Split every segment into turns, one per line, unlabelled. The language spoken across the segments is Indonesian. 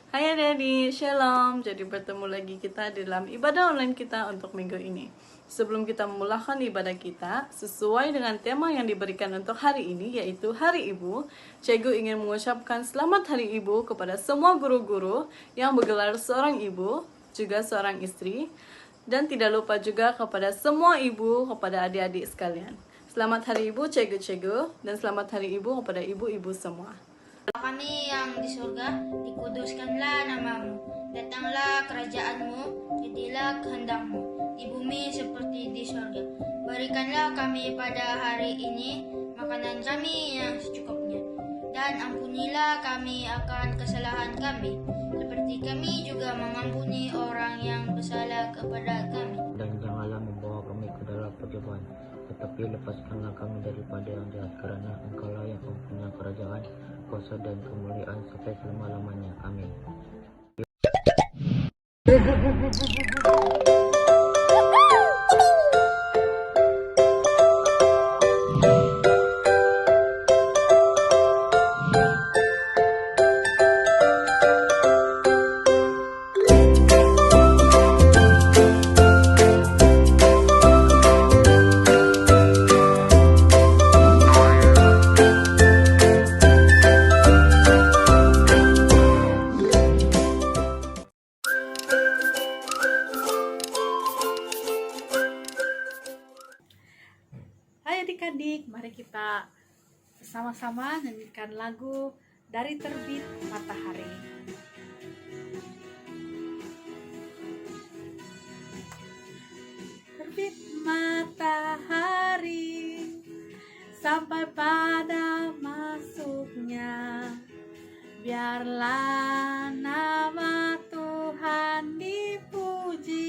Hai adik-adik, Shalom. Jadi bertemu lagi kita dalam ibadah online kita untuk minggu ini. Sebelum kita memulakan ibadah kita, sesuai dengan tema yang diberikan untuk hari ini, yaitu Hari Ibu, Cikgu ingin mengucapkan selamat Hari Ibu kepada semua guru-guru yang bergelar seorang ibu, juga seorang istri, dan tidak lupa juga kepada semua ibu, kepada adik-adik sekalian. Selamat Hari Ibu, Cikgu-Cikgu, dan selamat Hari Ibu kepada ibu-ibu semua.
Kami yang di surga, dikuduskanlah namamu. Datanglah kerajaanmu, jadilah kehendakmu, di bumi seperti di surga. Berikanlah kami pada hari ini makanan kami yang secukupnya. Dan ampunilah kami akan kesalahan kami, seperti kami juga mengampuni orang yang bersalah kepada kami.
Dan janganlah membawa kami ke dalam pencobaan, tetapi lepaskanlah kami daripada yang jahat, karena Engkaulah yang mempunyai kerajaan, kuasa dan kemuliaan sampai selama-lamanya. Amin.
Hai adik-adik, mari kita bersama-sama nyanyikan lagu Dari Terbit Matahari. Terbit matahari sampai pada masuknya, biarlah nama Tuhan dipuji.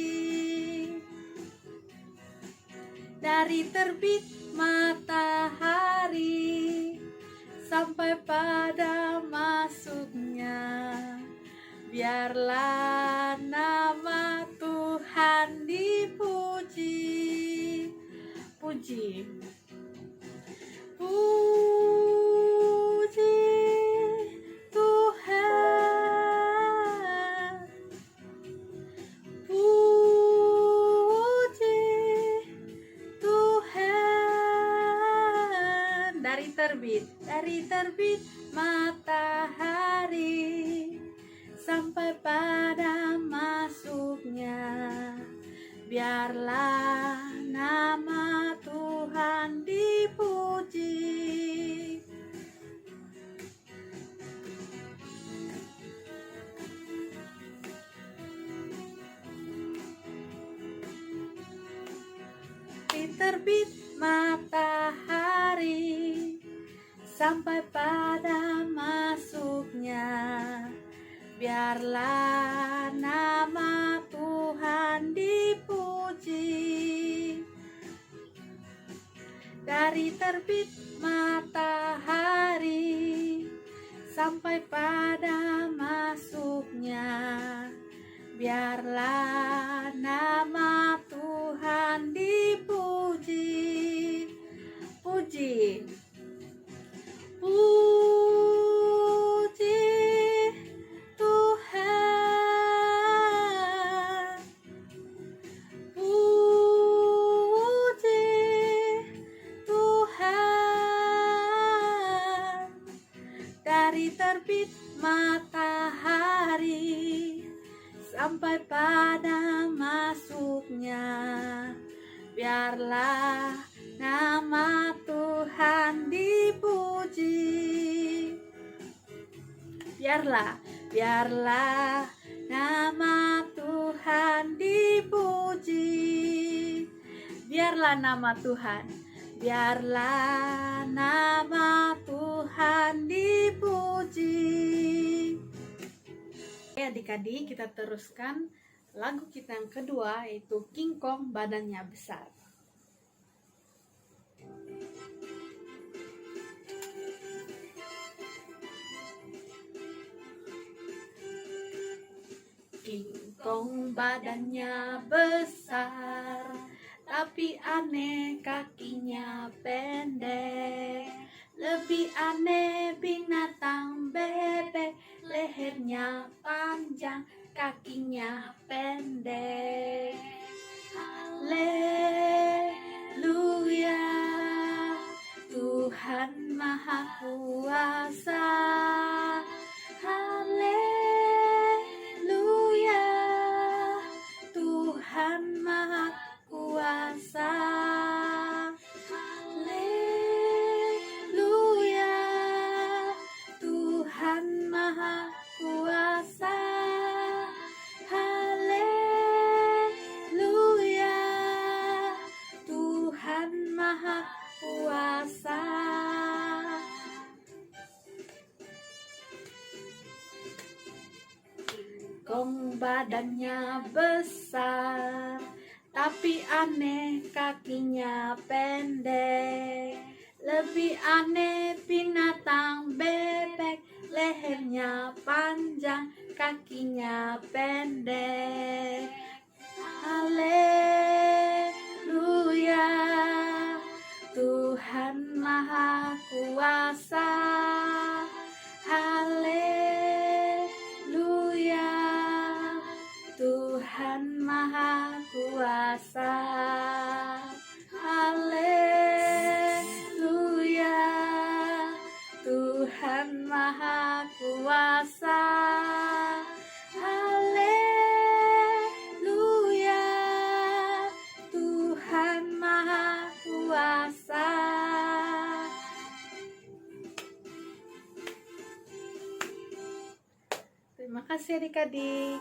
Dari terbit matahari sampai pada masuknya, biarlah nama Tuhan dipuji. Puji, puji Tuhan, puji Tuhan. Dari terbit matahari sampai pada masuknya, biarlah nama Tuhan dipuji. Di terbit matahari sampai pada masuknya, biarlah nama Tuhan dipuji. Dari terbit matahari sampai pada masuknya, biarlah nama Tuhan dipuji. Puji, puji Tuhan, puji Tuhan. Dari terbit matahari sampai pada masuknya, biarlah nama Tuhan dipuji. Biarlah nama Tuhan dipuji. Biarlah nama Tuhan, biarlah nama Tuhan dipuji. Oke adik-adik, kita teruskan lagu kita yang kedua, yaitu King Kong Badannya Besar. King Kong badannya besar, tapi aneh kakinya pendek. Lebih aneh binatang bebek, lehernya panjang kakinya pendek. Haleluya, Tuhan Maha Kuasa. Haleluya, Tuhan Maha Kuasa. Haleluya, Tuhan Maha Kuasa. Haleluya, Tuhan Maha Kuasa. Gong badannya besar, tapi aneh kakinya pendek. Lebih aneh binatang bebek, lehernya panjang, kakinya pendek. Haleluya, Tuhan Maha Kuasa. Haleluya, Tuhan Maha Kuasa. Haleluya, Tuhan Maha Kuasa. Haleluya, Tuhan Maha Kuasa. Terima kasih adik-adik.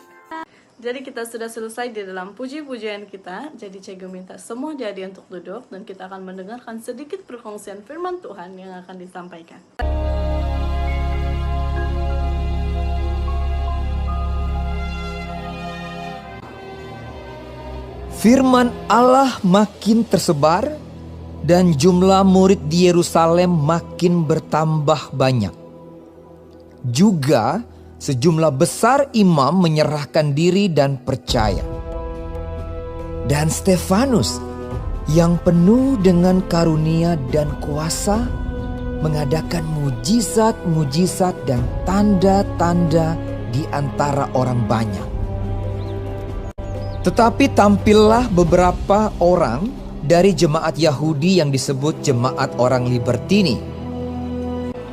Jadi kita sudah selesai di dalam puji-pujian kita. Jadi Cikgu minta semua jadi untuk duduk dan kita akan mendengarkan sedikit perkongsian firman Tuhan yang akan disampaikan.
Firman Allah makin tersebar dan jumlah murid di Yerusalem makin bertambah banyak. Juga sejumlah besar imam menyerahkan diri dan percaya. Dan Stefanus yang penuh dengan karunia dan kuasa mengadakan mujizat-mujizat dan tanda-tanda di antara orang banyak. Tetapi tampillah beberapa orang dari jemaat Yahudi yang disebut jemaat orang Libertini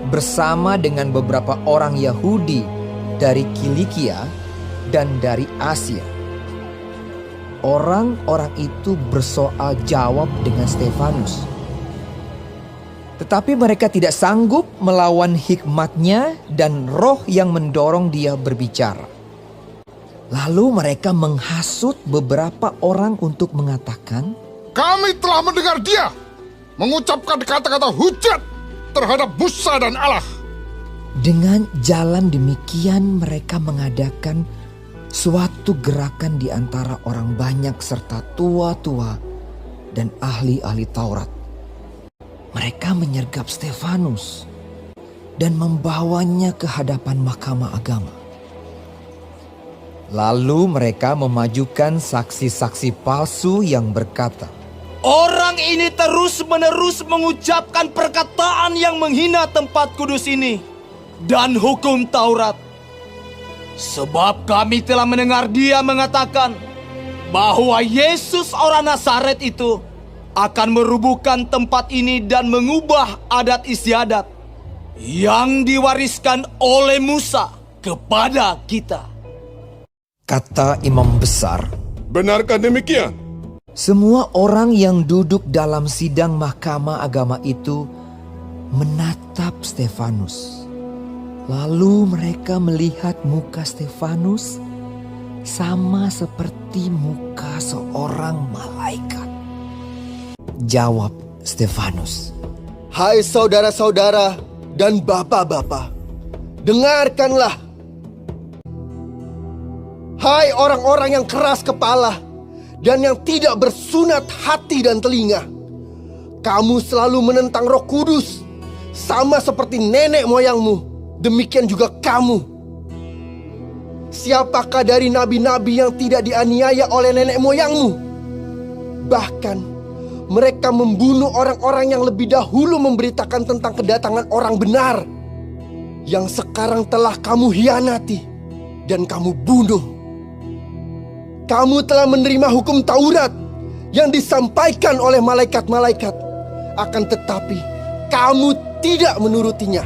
bersama dengan beberapa orang Yahudi dari Kilikia dan dari Asia. Orang-orang itu bersoal jawab dengan Stefanus. Tetapi mereka tidak sanggup melawan hikmatnya dan roh yang mendorong dia berbicara. Lalu mereka menghasut beberapa orang untuk mengatakan,
"Kami telah mendengar dia mengucapkan kata-kata hujat terhadap Musa dan Allah."
Dengan jalan demikian mereka mengadakan suatu gerakan di antara orang banyak serta tua-tua dan ahli-ahli Taurat. Mereka menyergap Stefanus dan membawanya ke hadapan mahkamah agama. Lalu mereka memajukan saksi-saksi palsu yang berkata,
"Orang ini terus-menerus mengucapkan perkataan yang menghina tempat kudus ini dan hukum Taurat. Sebab kami telah mendengar dia mengatakan bahwa Yesus orang Nazaret itu akan merubuhkan tempat ini dan mengubah adat istiadat yang diwariskan oleh Musa kepada kita."
kata imam besar.
Benarkah demikian?
Semua orang yang duduk dalam sidang mahkamah agama itu menatap Stefanus. Lalu mereka melihat muka Stefanus sama seperti muka seorang malaikat. Jawab Stefanus,
"Hai saudara-saudara dan bapak-bapak, dengarkanlah. Hai orang-orang yang keras kepala dan yang tidak bersunat hati dan telinga. Kamu selalu menentang Roh Kudus, sama seperti nenek moyangmu, demikian juga kamu. Siapakah dari nabi-nabi yang tidak dianiaya oleh nenek moyangmu? Bahkan mereka membunuh orang-orang yang lebih dahulu memberitakan tentang kedatangan orang benar, yang sekarang telah kamu hianati dan kamu bunuh. Kamu telah menerima hukum Taurat yang disampaikan oleh malaikat-malaikat. Akan tetapi, kamu tidak menurutinya.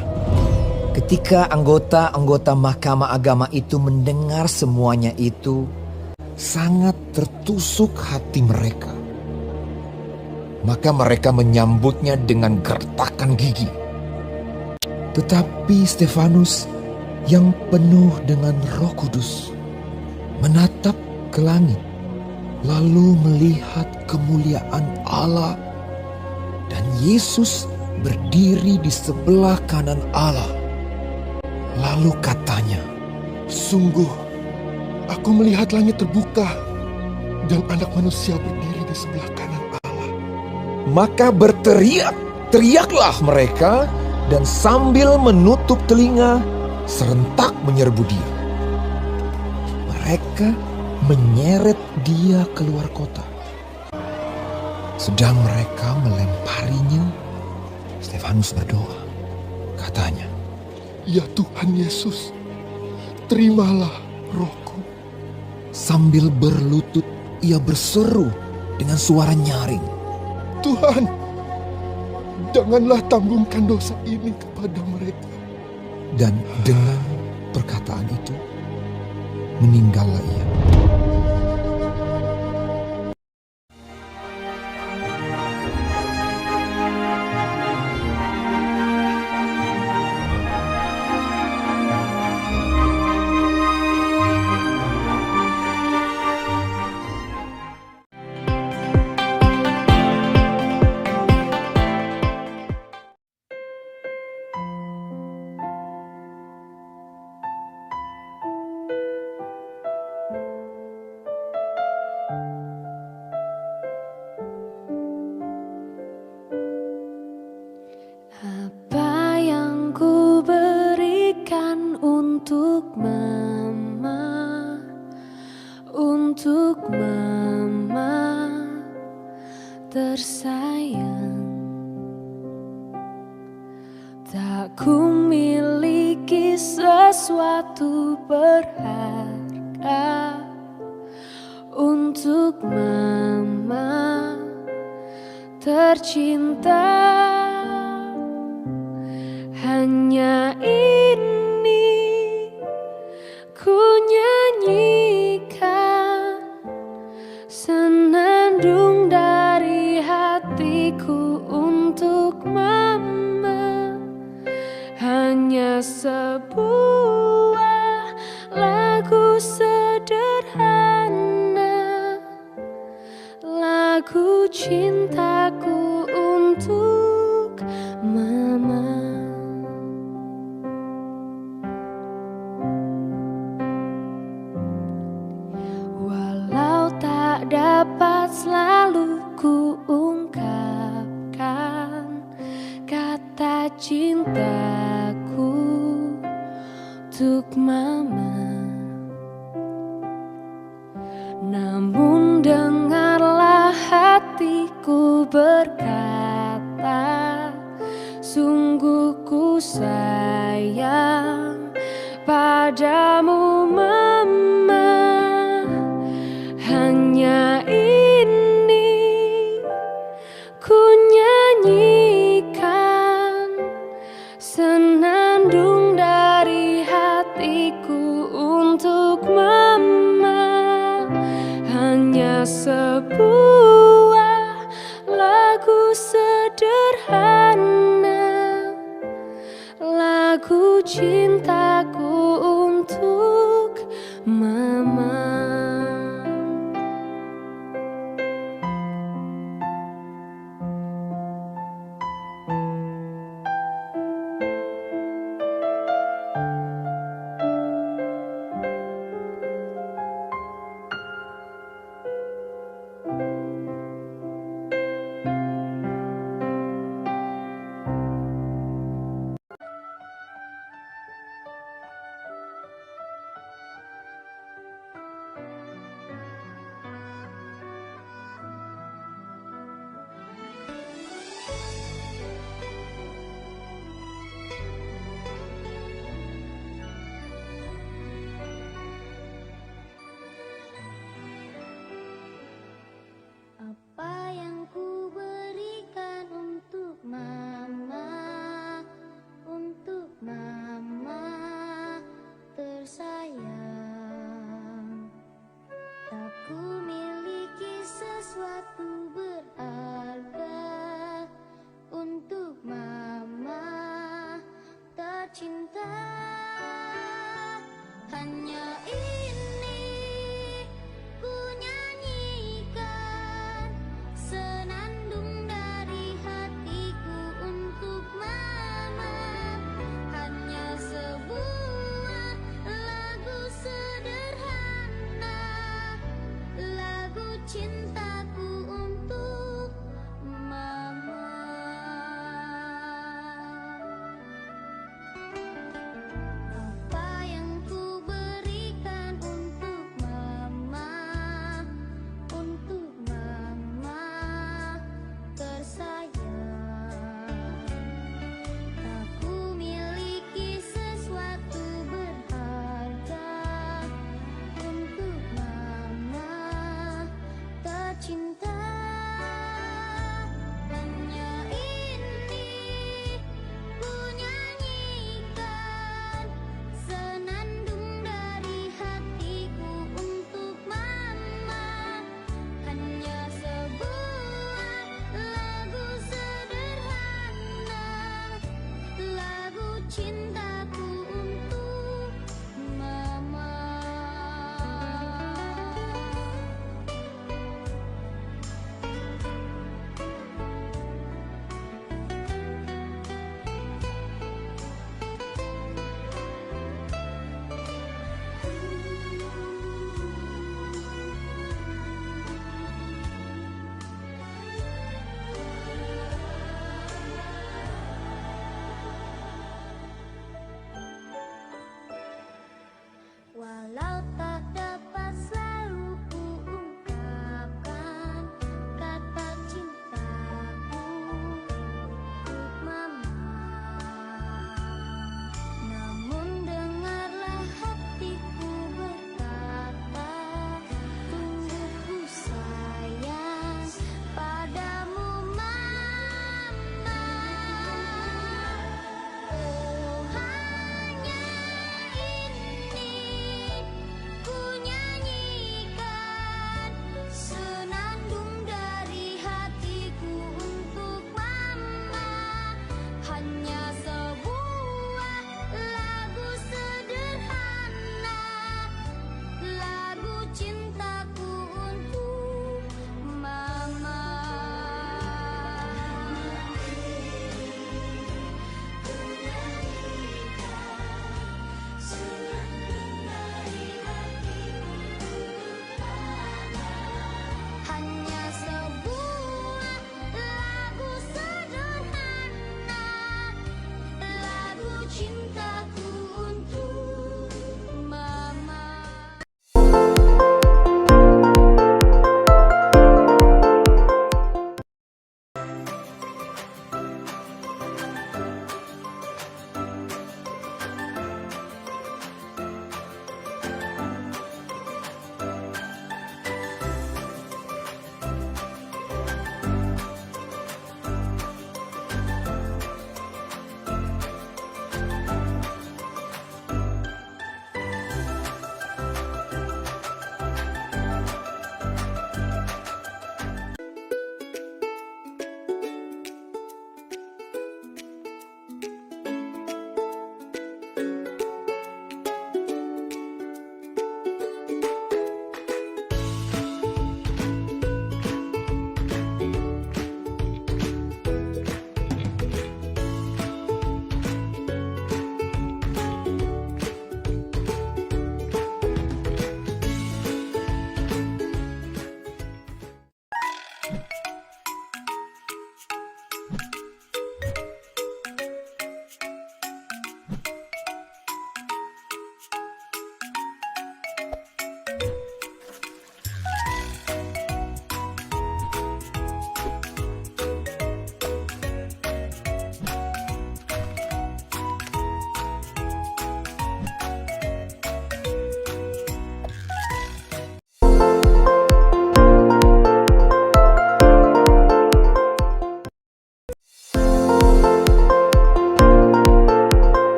Ketika anggota-anggota Mahkamah Agama itu mendengar semuanya itu, sangat tertusuk hati mereka. Maka mereka menyambutnya dengan gertakan gigi. Tetapi Stefanus yang penuh dengan Roh Kudus menatap ke langit, lalu melihat kemuliaan Allah dan Yesus berdiri di sebelah kanan Allah. Lalu katanya,
Sungguh, aku melihat langit terbuka dan Anak Manusia berdiri di sebelah kanan Allah.
maka berteriaklah mereka dan sambil menutup telinga serentak menyerbu dia. Mereka menyeret dia keluar kota. Sedang mereka melemparinya, Stefanus berdoa. Katanya,
Ya Tuhan Yesus, terimalah rohku.
sambil berlutut ia berseru dengan suara nyaring,
Tuhan, janganlah tanggungan dosa ini kepada mereka.
dan dengan perkataan itu meninggallah ia.
Apa yang ku berikan untuk mama tersayang, tak ku miliki sesuatu berharga untuk mama tercinta. Hanya ini ku nyanyikan, senandung dari hatiku untuk mama. Hanya sebuah lagu sederhana, lagu cintaku untuk mama. Dapat selalu ku ungkapkan kata cintaku untuk mama. Namun dengarlah hatiku berkata, sungguh ku sayang padamu mama. Hanya ini ku nyanyikan, senandung dari hatiku untuk mama. Hanya sebuah lagu sederhana, lagu cintaku untuk mama.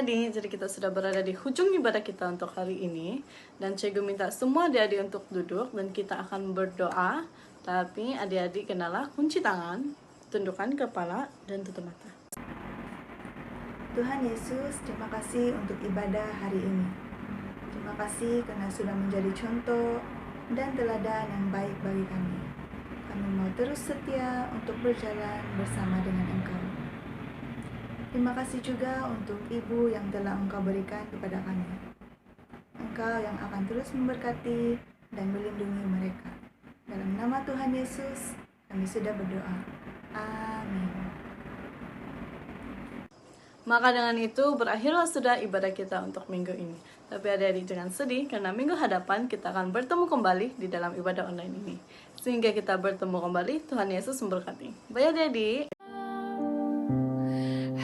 adik-adik, jadi kita sudah berada di ujung ibadah kita untuk hari ini. Dan Cikgu minta semua adik-adik untuk duduk dan kita akan berdoa. Tapi adik-adik kenalah kunci tangan, tundukkan kepala, dan tutup mata.
Tuhan Yesus, terima kasih untuk ibadah hari ini. Terima kasih karena sudah menjadi contoh dan teladan yang baik bagi kami. Kami mau terus setia untuk berjalan bersama dengan Engkau. Terima kasih juga untuk Ibu yang telah Engkau berikan kepada kami. Engkau yang akan terus memberkati dan melindungi mereka. Dalam nama Tuhan Yesus, kami sudah berdoa. Amin.
Maka dengan itu berakhirlah sudah ibadah kita untuk minggu ini. Tapi adik-adik jangan sedih karena minggu hadapan kita akan bertemu kembali di dalam ibadah online ini. Sehingga kita bertemu kembali, Tuhan Yesus memberkati. Bye adik-adik.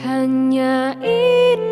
Hanya ini